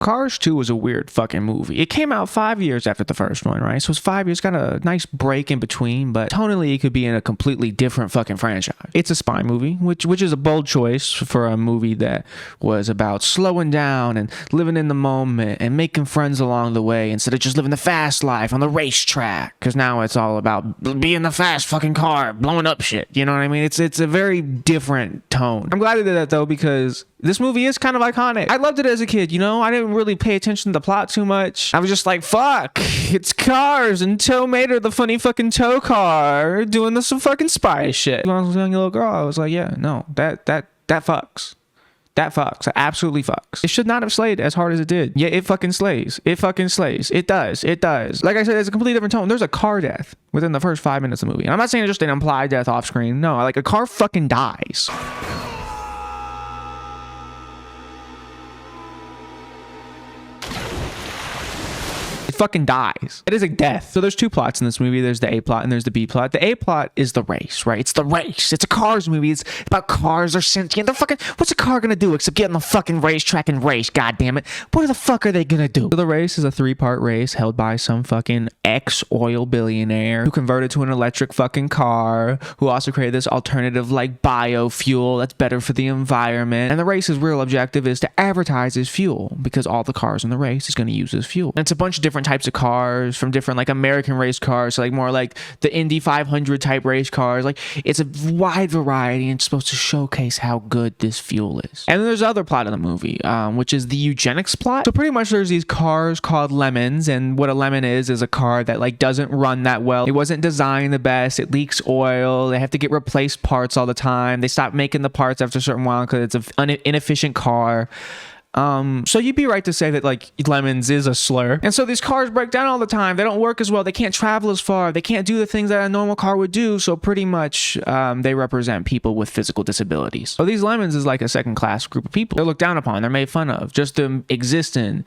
Cars 2 was a weird fucking movie. It came out 5 years after the first one, right? So it's 5 years, got a nice break in between, but tonally it could be in a completely different fucking franchise. It's a spy movie, which is a bold choice for a movie that was about slowing down and living in the moment and making friends along the way instead of just living the fast life on the racetrack. Because now it's all about being the fast fucking car, blowing up shit. You know what I mean? It's a very different tone. I'm glad I did that though, because this movie is kind of iconic. I loved it as a kid, you know? I didn't really pay attention to the plot too much. I was just like, fuck, it's cars and Tow Mater, the funny fucking tow car, doing this some fucking spy shit. When I was a young little girl, I was like, yeah, no, that fucks. That fucks. It absolutely fucks. It should not have slayed as hard as it did. Yeah, it fucking slays. It fucking slays. It does. It does. Like I said, it's a completely different tone. There's a car death within the first 5 minutes of the movie. And I'm not saying just an implied death off screen. No, like a car fucking dies. Fucking dies. It is a death. So there's two plots in this movie. There's the A plot and there's the B plot. The A plot is the race, right? It's the race. It's a cars movie. It's about cars. They're sentient. They're fucking, what's a car gonna do except get on the fucking racetrack and race? God damn it. What the fuck are they gonna do? So the race is a 3-part race held by some fucking ex-oil billionaire who converted to an electric fucking car, who also created this alternative like biofuel that's better for the environment. And the race's real objective is to advertise his fuel because all the cars in the race is gonna use his fuel. And it's a bunch of different types of cars, from different like American race cars to like more like the Indy 500 type race cars. Like it's a wide variety and it's supposed to showcase how good this fuel is. And then there's the other plot of the movie, which is the eugenics plot. So pretty much there's these cars called lemons, and what a lemon is a car that like doesn't run that well. It wasn't designed the best. It leaks oil. They have to get replaced parts all the time. They stop making the parts after a certain while because it's an inefficient car. So you'd be right to say that like lemons is a slur. And so these cars break down all the time. They don't work as well. They can't travel as far. They can't do the things that a normal car would do. So pretty much they represent people with physical disabilities. So these lemons is like a second class group of people. They're looked down upon. They're made fun of. Just them existing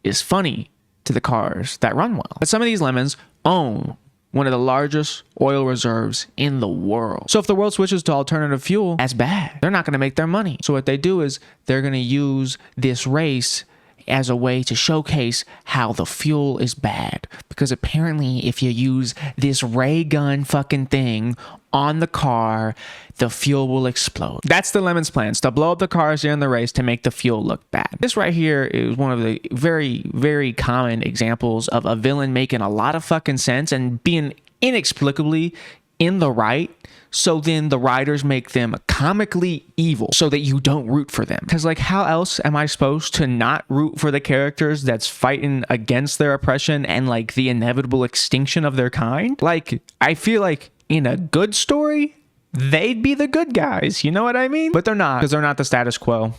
is funny to the cars that run well. But some of these lemons own one of the largest oil reserves in the world. So if the world switches to alternative fuel, that's bad. They're not going to make their money. So what they do is they're going to use this race as a way to showcase how the fuel is bad. Because apparently if you use this ray gun fucking thing on the car, the fuel will explode. That's the lemons' plans, to blow up the cars during the race to make the fuel look bad. This right here is one of the very, very common examples of a villain making a lot of fucking sense and being inexplicably in the right. So then the writers make them comically evil so that you don't root for them. Because like, how else am I supposed to not root for the characters that's fighting against their oppression and like the inevitable extinction of their kind? Like, I feel like in a good story, they'd be the good guys. You know what I mean? But they're not, because they're not the status quo.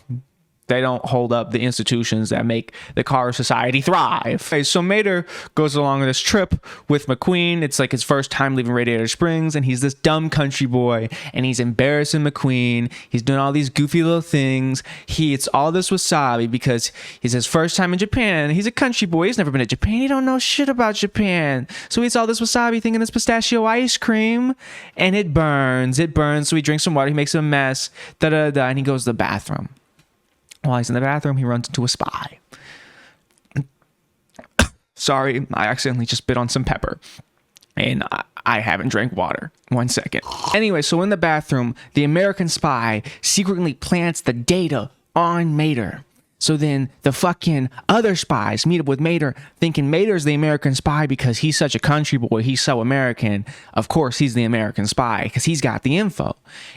They don't hold up the institutions that make the car society thrive. Okay, so Mater goes along on this trip with McQueen. It's like his first time leaving Radiator Springs, and he's this dumb country boy, and he's embarrassing McQueen. He's doing all these goofy little things. He eats all this wasabi because it's his first time in Japan. He's a country boy. He's never been to Japan. He don't know shit about Japan. So he eats all this wasabi thinking it's pistachio ice cream, and it burns. It burns, so he drinks some water. He makes a mess, and he goes to the bathroom. While he's in the bathroom, he runs into a spy. Sorry, I accidentally just bit on some pepper. And I haven't drank water. 1 second. Anyway, so in the bathroom, the American spy secretly plants the data on Mater. So then the fucking other spies meet up with Mater, thinking Mater's the American spy because he's such a country boy. He's so American. Of course, he's the American spy because he's got the info.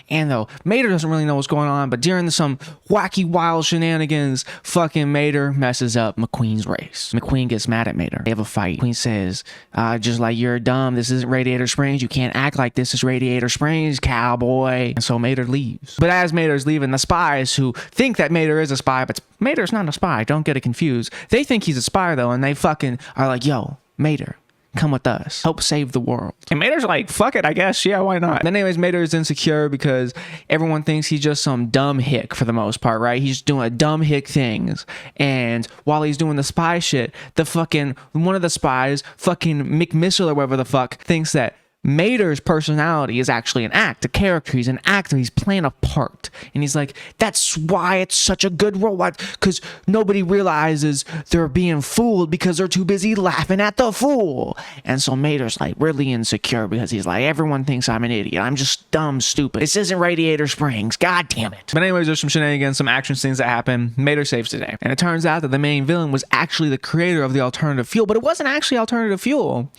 And though Mater doesn't really know what's going on, but during some wacky, wild shenanigans, fucking Mater messes up McQueen's race. McQueen gets mad at Mater. They have a fight. McQueen says, just like you're dumb, this isn't Radiator Springs. You can't act like this is Radiator Springs, cowboy. And so Mater leaves. But as Mater's leaving, the spies who think that Mater is a spy, but Mater's not a spy, don't get it confused. They think he's a spy though, and they fucking are like, yo, Mater, come with us. Help save the world. And Mater's like, fuck it, I guess. Yeah, why not? And anyways, Mater is insecure because everyone thinks he's just some dumb hick for the most part, right? He's doing dumb hick things. And while he's doing the spy shit, the fucking, one of the spies, fucking McMissile or whatever the fuck, thinks that Mater's personality is actually an act, a character. He's an actor. He's playing a part. And he's like, that's why it's such a good role. Because nobody realizes they're being fooled because they're too busy laughing at the fool. And so Mater's like really insecure because he's like, everyone thinks I'm an idiot. I'm just dumb, stupid. This isn't Radiator Springs. God damn it. But anyways, there's some shenanigans, some action scenes that happen. Mater saves the day. And it turns out that the main villain was actually the creator of the alternative fuel, but it wasn't actually alternative fuel.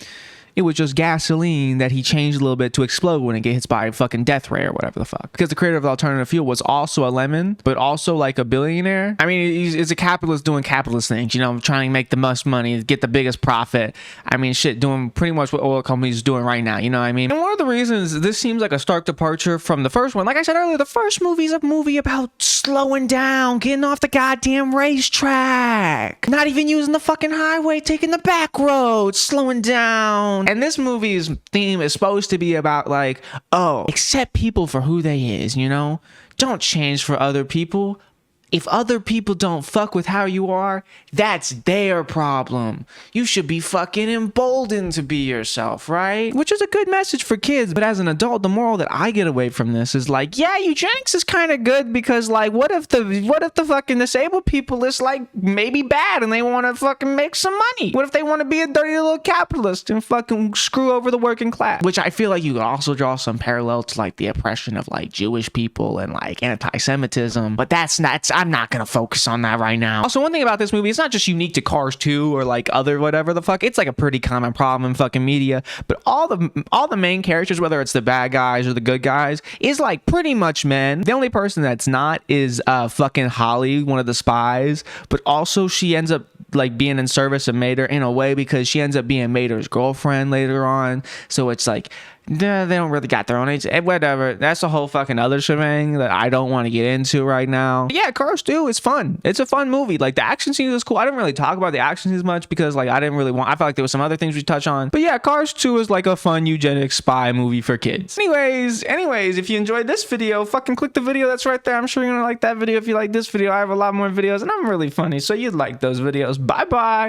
It was just gasoline that he changed a little bit to explode when it gets hit by a fucking death ray or whatever the fuck. Because the creator of the alternative fuel was also a lemon, but also like a billionaire. I mean, he's a capitalist doing capitalist things, you know, trying to make the most money, get the biggest profit. I mean, shit, doing pretty much what oil companies are doing right now, you know what I mean? And one of the reasons this seems like a stark departure from the first one, like I said earlier, the first movie is a movie about slowing down, getting off the goddamn racetrack, not even using the fucking highway, taking the back roads, slowing down. And this movie's theme is supposed to be about like, oh, accept people for who they is, you know? Don't change for other people. If other people don't fuck with how you are, that's their problem. You should be fucking emboldened to be yourself, right? Which is a good message for kids, but as an adult, the moral that I get away from this is like, yeah, eugenics is kind of good because like, what if the fucking disabled people is like maybe bad and they want to fucking make some money? What if they want to be a dirty little capitalist and fucking screw over the working class? Which I feel like you could also draw some parallel to like the oppression of like Jewish people and like anti-Semitism, but I'm not gonna focus on that right now. Also, one thing about this movie, it's not just unique to Cars 2 or like other whatever the fuck. It's like a pretty common problem in fucking media. But all the main characters, whether it's the bad guys or the good guys, is like pretty much men. The only person that's not is fucking Holly, one of the spies. But also she ends up like being in service of Mater in a way because she ends up being Mater's girlfriend later on. So it's like, nah, they don't really got their own age. Whatever. That's a whole fucking other shebang that I don't want to get into right now. But yeah, Cars 2 is fun. It's a fun movie. Like the action scenes is cool. I didn't really talk about the action scenes much because like I felt like there was some other things we touch on. But yeah, Cars 2 is like a fun eugenics spy movie for kids. Anyways, if you enjoyed this video, fucking click the video that's right there. I'm sure you're gonna like that video if you like this video. I have a lot more videos and I'm really funny, so you'd like those videos. Bye bye.